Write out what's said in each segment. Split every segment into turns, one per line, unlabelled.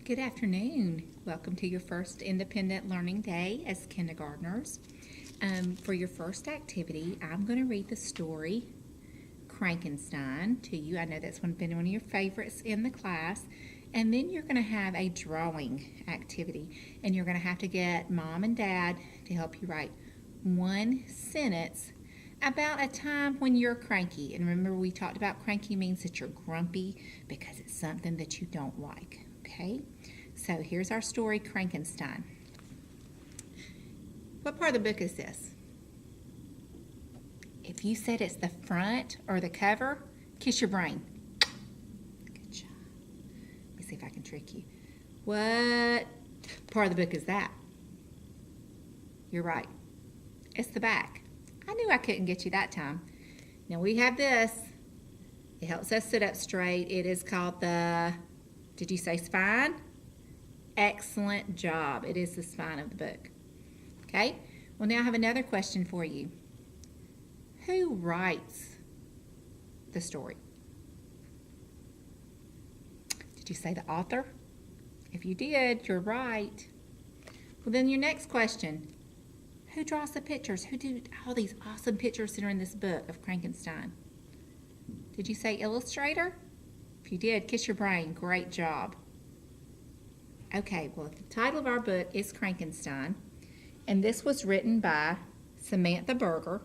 Good afternoon. Welcome to your first independent learning day as kindergartners. For your first activity, I'm going to read the story Crankenstein to you. I know that's been one of your favorites in the class. And then you're going to have a drawing activity. And you're going to have to get Mom and Dad to help you write one sentence about a time when you're cranky. And remember, we talked about cranky means that you're grumpy because it's something that you don't like. Okay, so here's our story, Crankenstein. What part of the book is this? If you said it's the front or the cover, kiss your brain. Good job. Let me see if I can trick you. What part of the book is that? You're right. It's the back. I knew I couldn't get you that time. Now we have this. It helps us sit up straight. It is called the... Did you say spine? Excellent job. It is the spine of the book. Okay? Well, now I have another question for you. Who writes the story? Did you say the author? If you did, you're right. Well, then your next question. Who draws the pictures? Who do all these awesome pictures that are in this book of Crankenstein? Did you say illustrator? If you did, kiss your brain. Great job. Okay, well, the title of our book is Crankenstein, and this was written by Samantha Berger,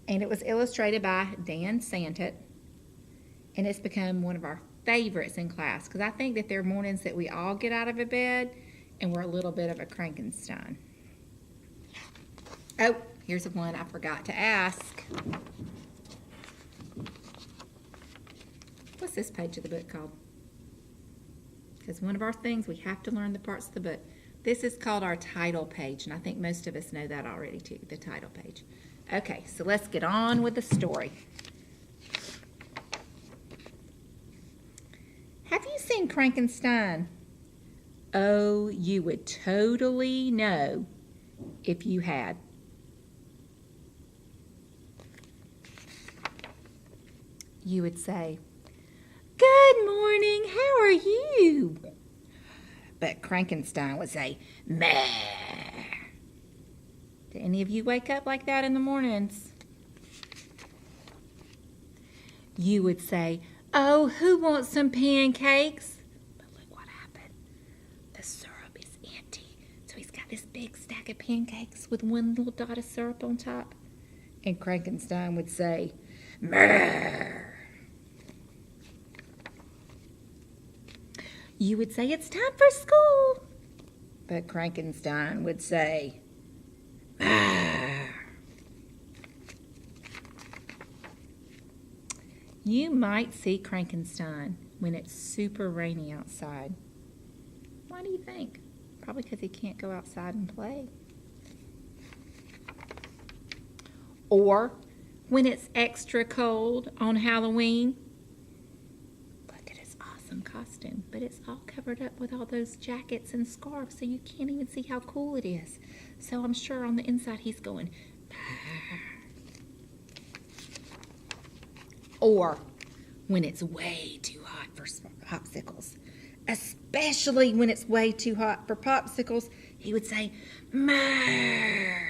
and it was illustrated by Dan Santet, and it's become one of our favorites in class because I think that there are mornings that we all get out of a bed and we're a little bit of a Crankenstein. Oh, here's one I forgot to ask. What's this page of the book called? Because one of our things, we have to learn the parts of the book. This is called our title page, and I think most of us know that already too, the title page. Okay, so let's get on with the story. Have you seen Crankenstein? Oh, you would totally know if you had. You would say, "Good morning, how are you?" But Crankenstein would say, "Meh." Do any of you wake up like that in the mornings? You would say, "Oh, who wants some pancakes?" But look what happened. The syrup is empty. So he's got this big stack of pancakes with one little dot of syrup on top. And Crankenstein would say, "Meh." You would say, "It's time for school." But Crankenstein would say, "Ah." You might see Crankenstein when it's super rainy outside. Why do you think? Probably because he can't go outside and play. Or when it's extra cold on Halloween. Costume, but it's all covered up with all those jackets and scarves, so you can't even see how cool it is. So I'm sure on the inside he's going, "Bah." Or when it's way too hot for popsicles, especially when it's way too hot for popsicles, he would say, "Meh."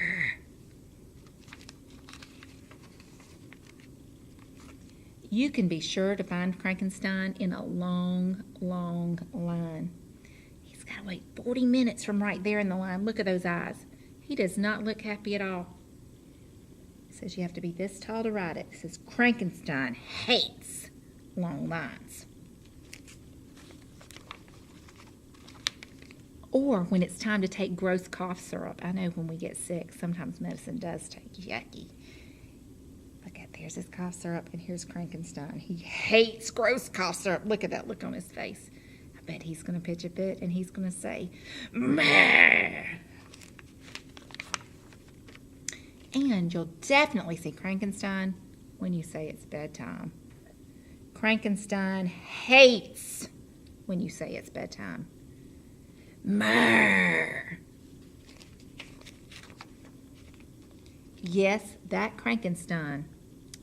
You can be sure to find Crankenstein in a long, long line. He's got to wait 40 minutes from right there in the line. Look at those eyes. He does not look happy at all. It says you have to be this tall to write it. It says Crankenstein hates long lines. Or when it's time to take gross cough syrup. I know when we get sick, sometimes medicine does take yucky. There's his cough syrup, and here's Crankenstein. He hates gross cough syrup. Look at that look on his face. I bet he's going to pitch a fit, and he's going to say, "Meh." And you'll definitely see Crankenstein when you say it's bedtime. Crankenstein hates when you say it's bedtime. Meh. Yes, that Crankenstein.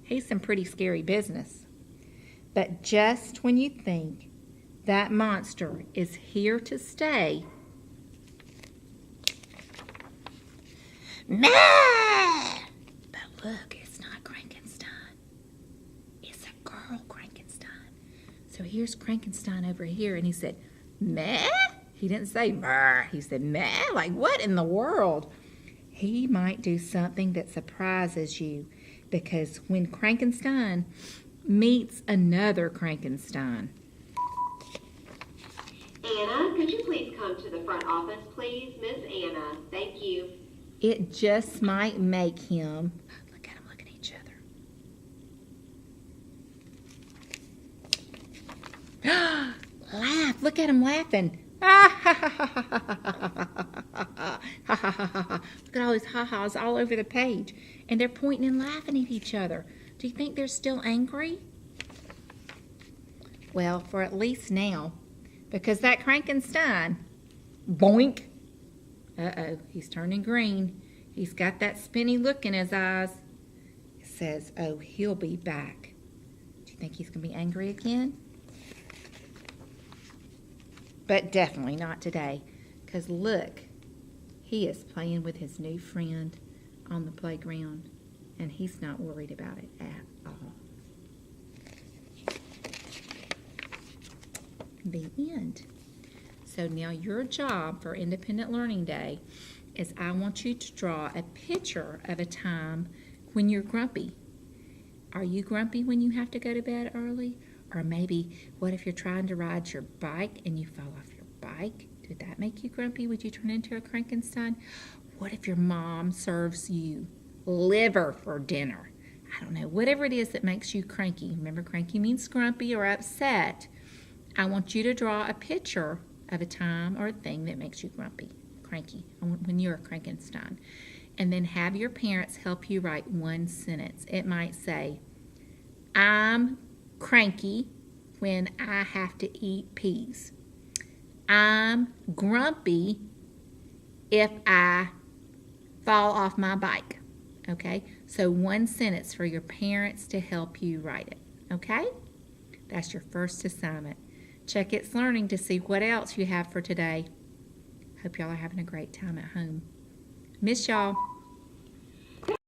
He's some pretty scary business. But just when you think that monster is here to stay. Meh! But look, it's not Crankenstein. It's a girl Crankenstein. So here's Crankenstein over here, and he said, meh? He didn't say meh. He said meh. Like, what in the world? He might do something that surprises you, because when Crankenstein meets another Crankenstein.
Anna, could you please come to the front office, please? Miss Anna, thank you.
It just might make him, look at them look at each other. Laugh, look at him laughing. Look at all his ha-has all over the page. And they're pointing and laughing at each other. Do you think they're still angry? Well, for at least now. Because that Crankenstein, boink. Uh-oh, he's turning green. He's got that spinny look in his eyes. It says, oh, he'll be back. Do you think he's going to be angry again? But definitely not today. Because look, he is playing with his new friend on the playground. And he's not worried about it at all. The end. So now your job for Independent Learning Day is I want you to draw a picture of a time when you're grumpy. Are you grumpy when you have to go to bed early? Or maybe, what if you're trying to ride your bike and you fall off your bike? Did that make you grumpy? Would you turn into a Crankenstein? What if your mom serves you liver for dinner? I don't know. Whatever it is that makes you cranky. Remember, cranky means grumpy or upset. I want you to draw a picture of a time or a thing that makes you cranky, when you're a Crankenstein. And then have your parents help you write one sentence. It might say, I'm cranky when I have to eat peas. I'm grumpy if I fall off my bike. Okay? So one sentence for your parents to help you write it. Okay? That's your first assignment. Check It's Learning to see what else you have for today. Hope y'all are having a great time at home. Miss y'all.